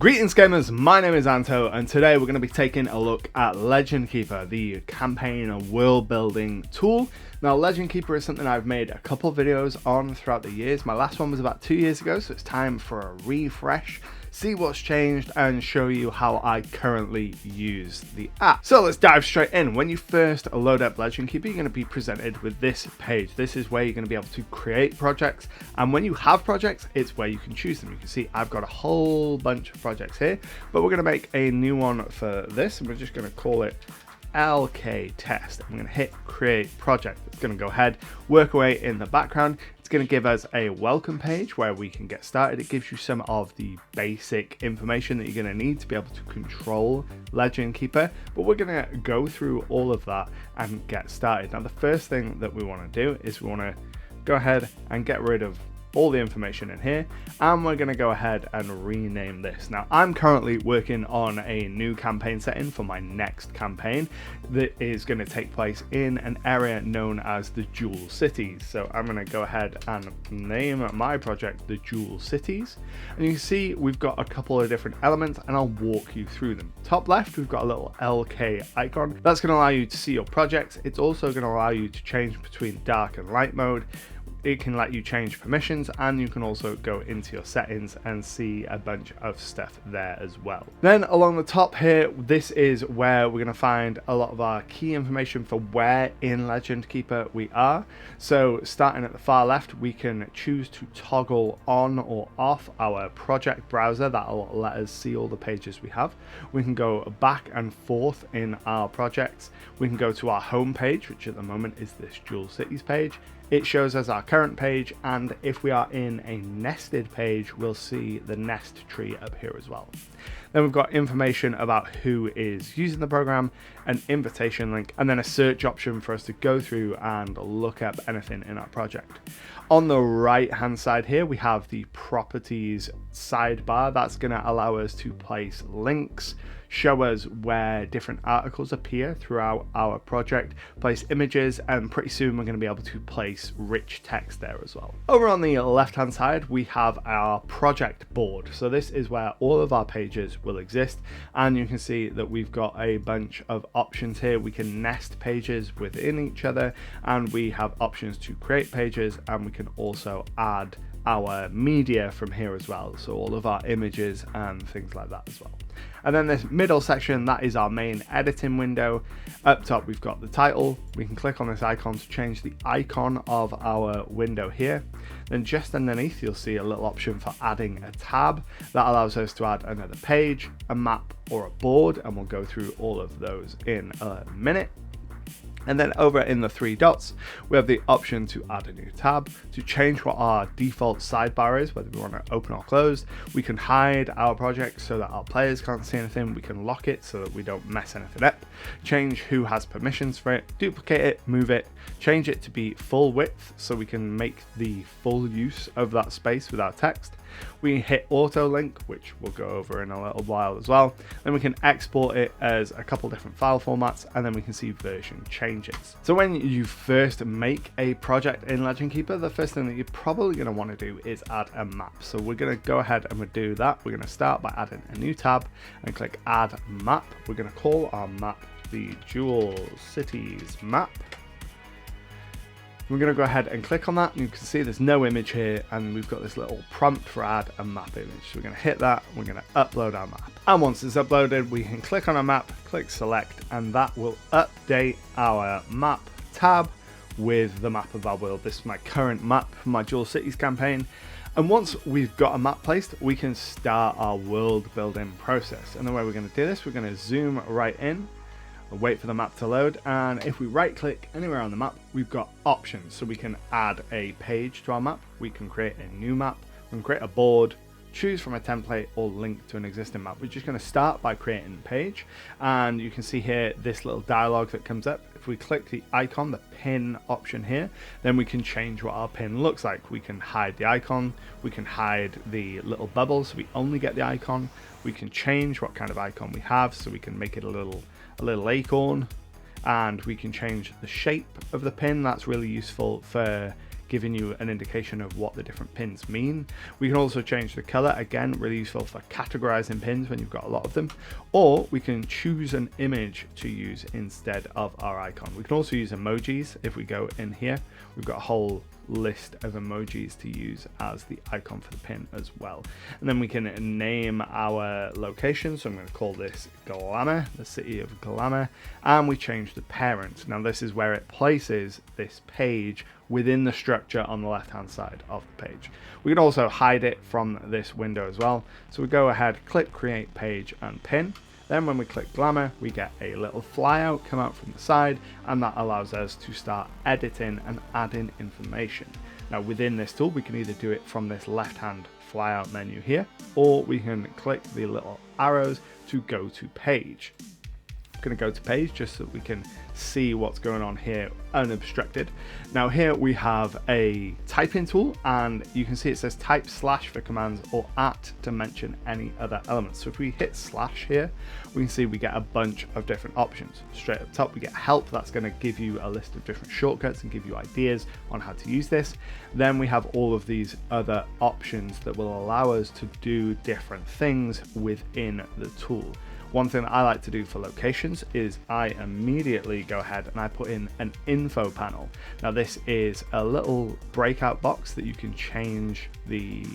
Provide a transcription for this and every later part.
Greetings gamers, my name is Anto and today we're going to be taking a look at Legendkeeper, the campaign world building tool. Now Legendkeeper is something I've made a couple videos on throughout the years. My last one was about 2 years ago, so it's time for a refresh, see what's changed and show you how I currently use the app. So let's dive straight in. When you first load up Legendkeeper, you're going to be presented with this page. This is where you're going to be able to create projects, and when you have projects, it's where you can choose them. You can see I've got a whole bunch of projects here, but we're going to make a new one for this and we're just going to call it LK test. I'm going to hit create project. It's going to go ahead, work away in the background. It's going to give us a welcome page where we can get started. It gives you some of the basic information that you're going to need to be able to control Legendkeeper, but we're going to go through all of that and get started. Now the first thing that we want to do is we want to go ahead and get rid of all the information in here, and we're going to go ahead and rename this. Now I'm currently working on a new campaign setting for my next campaign that is going to take place in an area known as the Jewel Cities. So I'm going to go ahead and name my project the Jewel Cities, and you can see we've got a couple of different elements and I'll walk you through them. Top left, we've got a little LK icon. That's going to allow you to see your projects. It's also going to allow you to change between dark and light mode. It can let you change permissions, and you can also go into your settings and see a bunch of stuff there as well. Then along the top here, this is where we're going to find a lot of our key information for where in Legendkeeper we are. So starting at the far left, we can choose to toggle on or off our project browser. That'll let us see all the pages we have. We can go back and forth in our projects. We can go to our home page, which at the moment is this Jewel Cities page. It shows us our current page, and if we are in a nested page, we'll see the nest tree up here as well. Then we've got information about who is using the program, an invitation link, and then a search option for us to go through and look up anything in our project. On the right hand side here, we have the properties sidebar. That's going to allow us to place links, show us where different articles appear throughout our project, place images, and pretty soon we're going to be able to place rich text there as well. Over on the left hand side, we have our project board. So this is where all of our pages will exist, and you can see that we've got a bunch of options here. We can nest pages within each other, and we have options to create pages, and we can also add our media from here as well, so all of our images and things like that as well. And then this middle section, that is our main editing window. Up top we've got the title. We can click on this icon to change the icon of our window here. Then just underneath you'll see a little option for adding a tab. That allows us to add another page, a map, or a board, and we'll go through all of those in a minute. And then over in the three dots, we have the option to add a new tab, to change what our default sidebar is, whether we want to open or close. We can hide our project so that our players can't see anything. We can lock it so that we don't mess anything up, change who has permissions for it, duplicate it, move it, change it to be full width so we can make the full use of that space with our text. We hit auto link, which we'll go over in a little while as well. Then we can export it as a couple different file formats, and then we can see version changes. So when you first make a project in Legendkeeper, the first thing that you're probably going to want to do is add a map. So we're going to go ahead and we'll do that. We're going to start by adding a new tab and click add map. We're going to call our map the Jewel Cities map. We're going to go ahead and click on that, and you can see there's no image here, and we've got this little prompt for add a map image. So we're going to hit that, we're going to upload our map. And once it's uploaded, we can click on our map, click select, and that will update our map tab with the map of our world. This is my current map for my Jewel Cities campaign. And once we've got a map placed, we can start our world building process. And the way we're going to do this, we're going to zoom right in. We'll wait for the map to load, and if we right click anywhere on the map, we've got options. So we can add a page to our map, we can create a new map, we can create a board, choose from a template, or link to an existing map. We're just going to start by creating a page, and you can see here this little dialog that comes up. If we click the icon, the pin option here, then we can change what our pin looks like. We can hide the icon, we can hide the little bubbles so we only get the icon. We can change what kind of icon we have, so we can make it a little acorn, and we can change the shape of the pin. That's really useful for giving you an indication of what the different pins mean. We can also change the color, again, really useful for categorizing pins when you've got a lot of them, or we can choose an image to use instead of our icon. We can also use emojis. If we go in here, we've got a whole list of emojis to use as the icon for the pin as well. And then we can name our location. So I'm going to call this Glamour, the city of Glamour, and we change the parent. Now this is where it places this page within the structure on the left hand side of the page. We can also hide it from this window as well. So we go ahead, click create page and pin. Then when we click Glamour, we get a little flyout come out from the side, and that allows us to start editing and adding information. Now within this tool, we can either do it from this left-hand flyout menu here, or we can click the little arrows to go to page. I'm going to go to page just so that we can see what's going on here unobstructed. Now here we have a typing tool, and you can see it says type / for commands or @ to mention any other elements. So if we hit / here, we can see we get a bunch of different options. Straight up top we get help. That's going to give you a list of different shortcuts and give you ideas on how to use this. Then we have all of these other options that will allow us to do different things within the tool. One thing that I like to do for locations is I immediately go ahead and I put in an info panel. Now this is a little breakout box that you can change the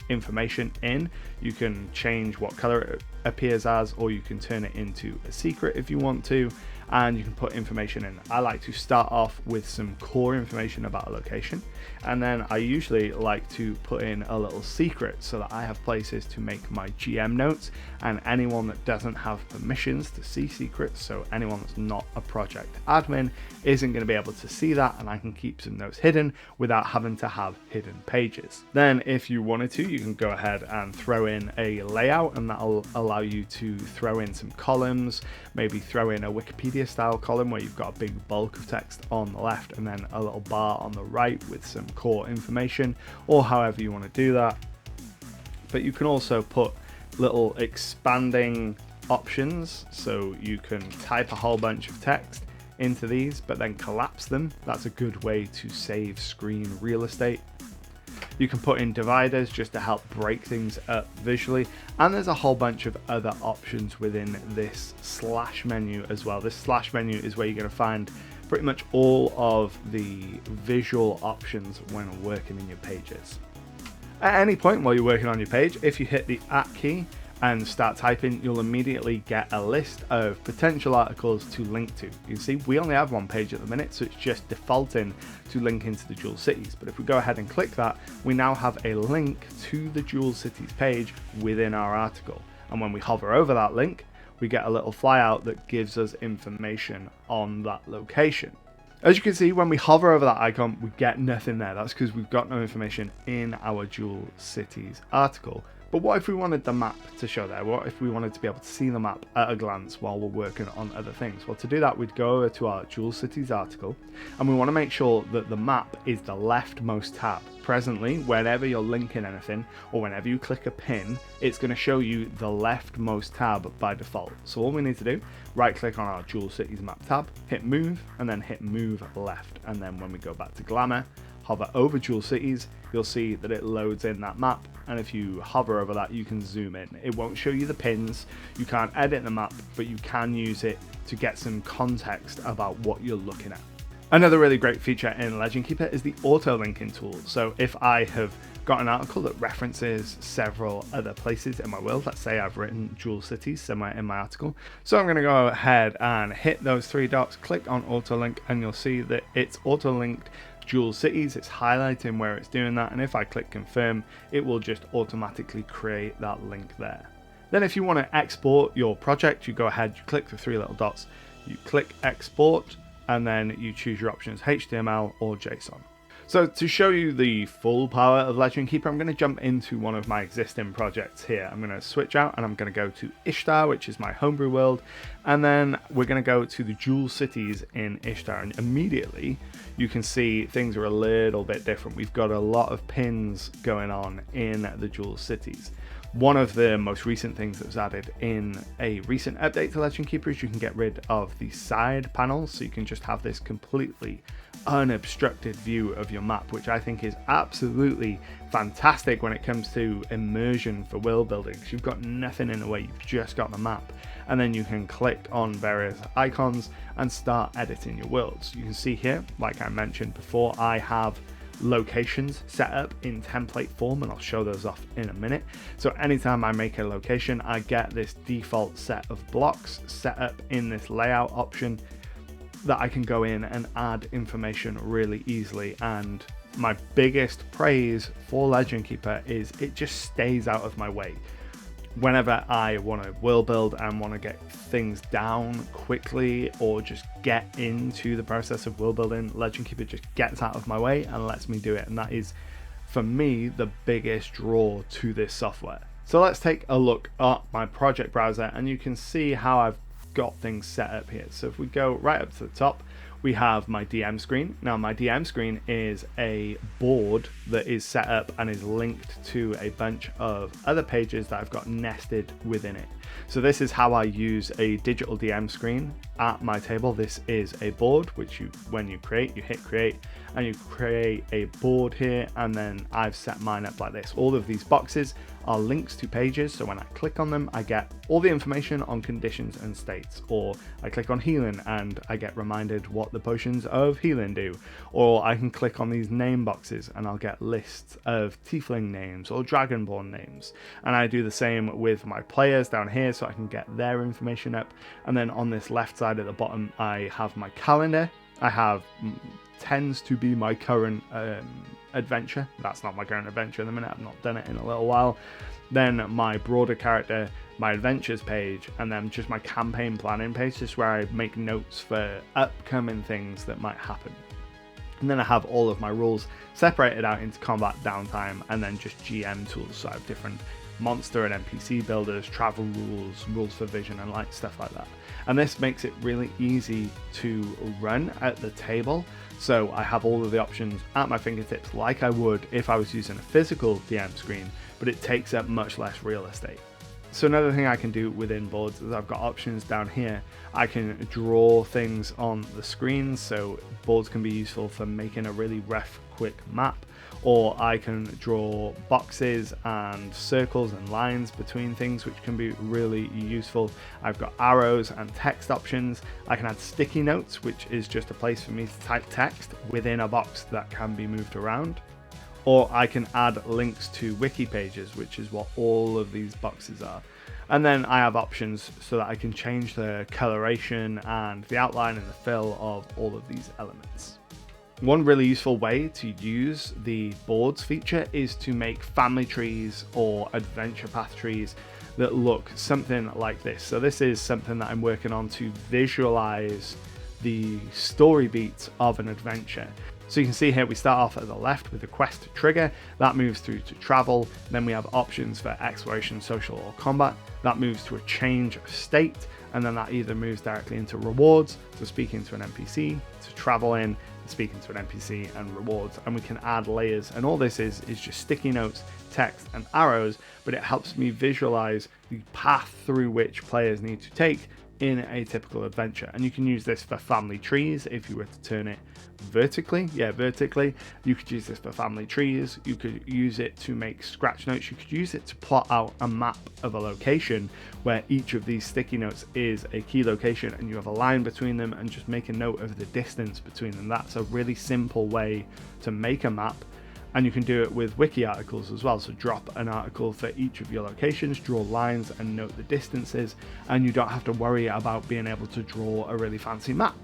information in. You can change what color it appears as, or you can turn it into a secret if you want to, and you can put information in. I like to start off with some core information about a location, and then I usually like to put in a little secret so that I have places to make my GM notes, and anyone that doesn't have permissions to see secrets, so anyone that's not a project admin, isn't going to be able to see that, and I can keep some notes hidden without having to have hidden pages. Then if you wanted to, you can go ahead and throw in a layout, and that'll allow you to throw in some columns, maybe throw in a Wikipedia style column where you've got a big bulk of text on the left and then a little bar on the right with some core information, or however you want to do that. But you can also put little expanding options, so you can type a whole bunch of text into these but then collapse them. That's a good way to save screen real estate. You can put in dividers just to help break things up visually, and there's a whole bunch of other options within this / menu as well. This / menu is where you're going to find pretty much all of the visual options when working in your pages. At any point while you're working on your page, if you hit the @ key and start typing, you'll immediately get a list of potential articles to link to. You can see we only have one page at the minute, so it's just defaulting to link into the Jewel Cities. But if we go ahead and click that, we now have a link to the Jewel Cities page within our article. And when we hover over that link, we get a little flyout that gives us information on that location. As you can see, when we hover over that icon, we get nothing there. That's because we've got no information in our Jewel Cities article. But what if we wanted the map to show there? What if we wanted to be able to see the map at a glance while we're working on other things? Well, to do that, we'd go over to our Jewel Cities article, and we want to make sure that the map is the leftmost tab. Presently, whenever you're linking anything, or whenever you click a pin, it's going to show you the leftmost tab by default. So all we need to do, right click on our Jewel Cities map tab, hit move, and then hit move left. And then when we go back to Glamour, hover over Jewel Cities, you'll see that it loads in that map, and if you hover over that, you can zoom in. It won't show you the pins, you can't edit the map, but you can use it to get some context about what you're looking at. Another really great feature in Legendkeeper is the auto linking tool. So if I have got an article that references several other places in my world, let's say I've written Jewel Cities somewhere in my article, so I'm going to go ahead and hit those 3 dots, click on auto link, and you'll see that it's auto linked Jewel Cities. It's highlighting where it's doing that, and if I click confirm, it will just automatically create that link there. Then if you want to export your project, you go ahead, you click the 3 little dots, you click export, and then you choose your options, HTML or JSON. So to show you the full power of Legendkeeper, I'm going to jump into one of my existing projects here. I'm going to switch out and I'm going to go to Ishtar, which is my homebrew world, and then we're going to go to the Jewel Cities in Ishtar, and immediately you can see things are a little bit different. We've got a lot of pins going on in the Jewel Cities. One of the most recent things that was added in a recent update to Legendkeeper is you can get rid of the side panels, so you can just have this completely unobstructed view of your map, which I think is absolutely fantastic when it comes to immersion for world building, because you've got nothing in the way, you've just got the map, and then you can click on various icons and start editing your worlds. You can see here, like I mentioned before, I have locations set up in template form, and I'll show those off in a minute. So anytime I make a location, I get this default set of blocks set up in this layout option that I can go in and add information really easily. And my biggest praise for Legendkeeper is it just stays out of my way. Whenever I want to world build and want to get things down quickly or just get into the process of world building, Legendkeeper just gets out of my way and lets me do it. And that is, for me, the biggest draw to this software. So let's take a look at my project browser, and you can see how I've got things set up here. So if we go right up to the top, we have my DM screen. Now my DM screen is a board that is set up and is linked to a bunch of other pages that I've got nested within it. So this is how I use a digital DM screen at my table. This is a board which when you create, you hit create and you create a board here, and then I've set mine up like this. All of these boxes are links to pages, so when I click on them I get all the information on conditions and states, or I click on healing and I get reminded what the potions of healing do, or I can click on these name boxes and I'll get lists of tiefling names or dragonborn names, and I do the same with my players down here so I can get their information up. And then on this left side at the bottom I have my calendar. I have tends to be my current adventure. That's not my current adventure at the minute, I've not done it in a little while. Then my broader character, my adventures page, and then just my campaign planning page, just where I make notes for upcoming things that might happen. And then I have all of my rules separated out into combat, downtime, and then just GM tools. So I have different monster and NPC builders, travel rules, rules for vision and light, stuff like that. And this makes it really easy to run at the table. So I have all of the options at my fingertips like I would if I was using a physical DM screen, but it takes up much less real estate. So another thing I can do within boards is I've got options down here. I can draw things on the screen, so boards can be useful for making a really rough, quick map, or I can draw boxes and circles and lines between things, which can be really useful. I've got arrows and text options. I can add sticky notes, which is just a place for me to type text within a box that can be moved around. Or I can add links to wiki pages, which is what all of these boxes are. And then I have options so that I can change the coloration and the outline and the fill of all of these elements. One really useful way to use the boards feature is to make family trees or adventure path trees that look something like this. So this is something that I'm working on to visualize the story beats of an adventure. So you can see here we start off at the left with the quest trigger, that moves through to travel, then we have options for exploration, social or combat, that moves to a change of state, and then that either moves directly into rewards, so speaking to an NPC, to travel in, speaking to an NPC and rewards, and we can add layers, and all this is just sticky notes, text and arrows, but it helps me visualize the path through which players need to take in a typical adventure. And you can use this for family trees if you were to turn it vertically. You could use this for family trees, you could use it to make scratch notes, you could use it to plot out a map of a location where each of these sticky notes is a key location and you have a line between them, and just make a note of the distance between them. That's a really simple way to make a map. And you can do it with wiki articles as well. So drop an article for each of your locations, draw lines and note the distances, and you don't have to worry about being able to draw a really fancy map.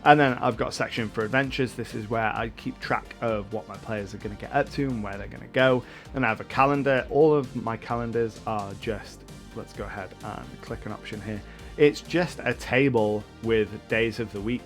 And then I've got a section for adventures. This is where I keep track of what my players are going to get up to and where they're going to go. Then I have a calendar. All of my calendars are just, let's go ahead and click an option here. It's just a table with days of the week,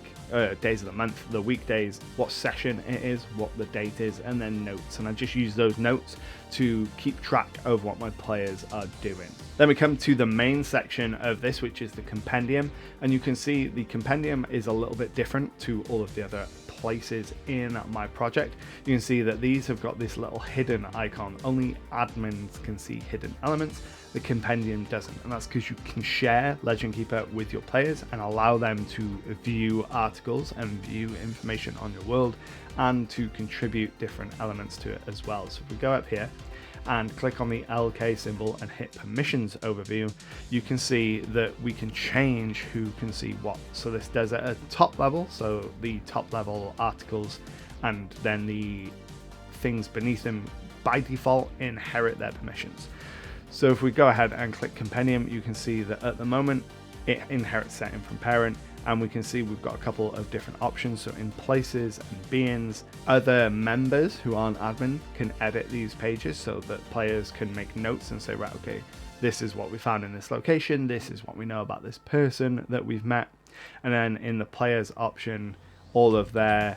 days of the month, the weekdays, what session it is, what the date is, and then notes. And I just use those notes to keep track of what my players are doing. Then we come to the main section of this, which is the compendium. And you can see the compendium is a little bit different to all of the other places in my project, you can see that these have got this little hidden icon. Only admins can see hidden elements. The compendium doesn't, and that's because you can share Legendkeeper with your players and allow them to view articles and view information on your world and to contribute different elements to it as well. So if we go up here and click on the LK symbol and hit permissions overview, you can see that we can change who can see what. So this does it at top level, so the top level articles and then the things beneath them by default inherit their permissions. So if we go ahead and click compendium, you can see that at the moment it inherits setting from parent, and we can see we've got a couple of different options. So in places and beings, other members who aren't admin can edit these pages so that players can make notes and say, right, okay, this is what we found in this location, this is what we know about this person that we've met. And then in the players option, all of their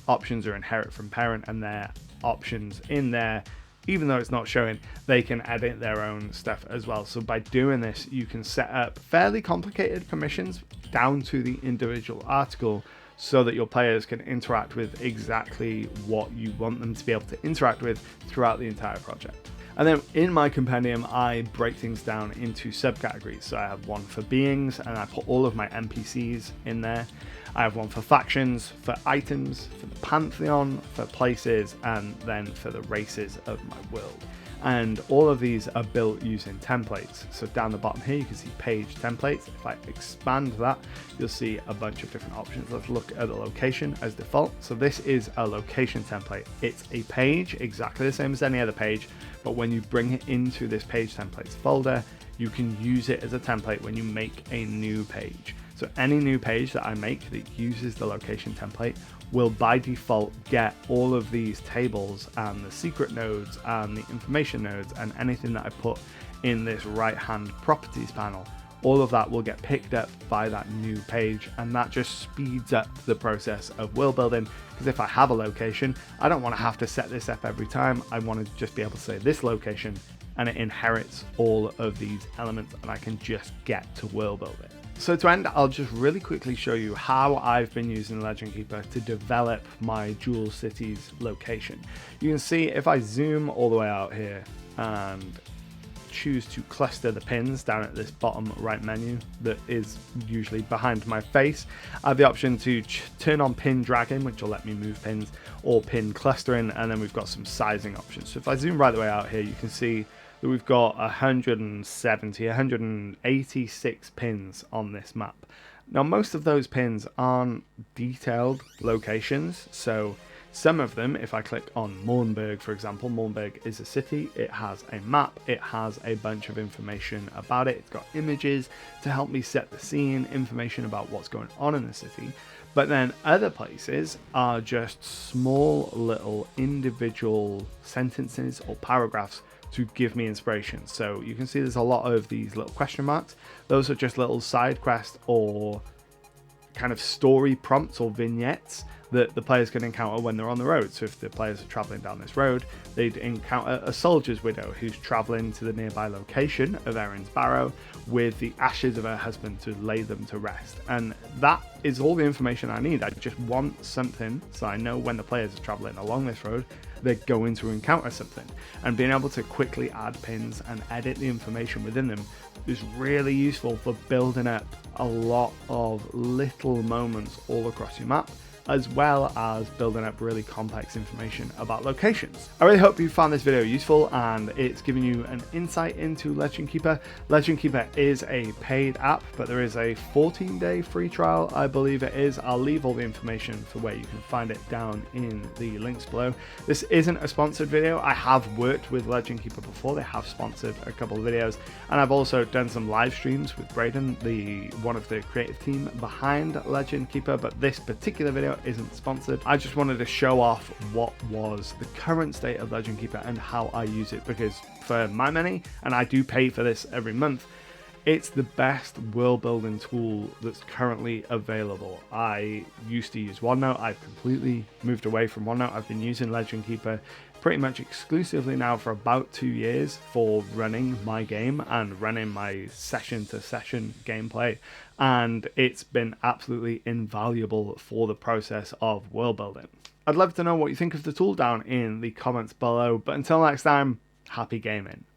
options are inherit from parent, and their options in there, even though it's not showing, they can edit their own stuff as well. So by doing this, you can set up fairly complicated permissions down to the individual article so that your players can interact with exactly what you want them to be able to interact with throughout the entire project. And then in my compendium, I break things down into subcategories. So I have one for beings, and I put all of my NPCs in there. I have one for factions, for items, for the pantheon, for places, and then for the races of my world. And all of these are built using templates. So down the bottom here, you can see page templates. If I expand that, you'll see a bunch of different options. Let's look at the location as default. So this is a location template. It's a page, exactly the same as any other page, but when you bring it into this page templates folder, you can use it as a template when you make a new page. So any new page that I make that uses the location template will by default get all of these tables and the secret nodes and the information nodes and anything that I put in this right hand properties panel. All of that will get picked up by that new page, and that just speeds up the process of world building, because if I have a location, I don't want to have to set this up every time. I want to just be able to say this location and it inherits all of these elements, and I can just get to world building. So to end, I'll just really quickly show you how I've been using Legendkeeper to develop my Jewel Cities location. You can see if I zoom all the way out here and choose to cluster the pins down at this bottom right menu that is usually behind my face, I have the option to turn on pin dragging, which will let me move pins, or pin clustering, and then we've got some sizing options. So if I zoom right the way out here, you can see that we've got 186 pins on this map. Now most of those pins aren't detailed locations, so some of them, if I click on Mournburg, for example, Mournburg is a city, it has a map, it has a bunch of information about it, it's got images to help me set the scene, information about what's going on in the city. But then other places are just small little individual sentences or paragraphs to give me inspiration. So you can see there's a lot of these little question marks. Those are just little side quests or kind of story prompts or vignettes that the players can encounter when they're on the road. So if the players are traveling down this road, they'd encounter a soldier's widow who's traveling to the nearby location of Erin's Barrow with the ashes of her husband to lay them to rest. And that is all the information I need. I just want something so I know when the players are traveling along this road, they're going to encounter something. And being able to quickly add pins and edit the information within them is really useful for building up a lot of little moments all across your map, as well as building up really complex information about locations. I really hope you found this video useful and it's given you an insight into Legendkeeper. Legendkeeper is a paid app, but there is a 14-day free trial, I believe it is. I'll leave all the information for where you can find it down in the links below. This isn't a sponsored video. I have worked with Legendkeeper before. They have sponsored a couple of videos, and I've also done some live streams with Braden, one of the creative team behind Legendkeeper, but this particular video isn't sponsored. I just wanted to show off what was the current state of Legendkeeper and how I use it, because for my money, and I do pay for this every month, It's the best world building tool that's currently available. I used to use OneNote. I've completely moved away from OneNote. I've been using Legendkeeper pretty much exclusively now for about 2 years for running my game and running my session to session gameplay. And it's been absolutely invaluable for the process of world building. I'd love to know what you think of the tool down in the comments below. But until next time, happy gaming.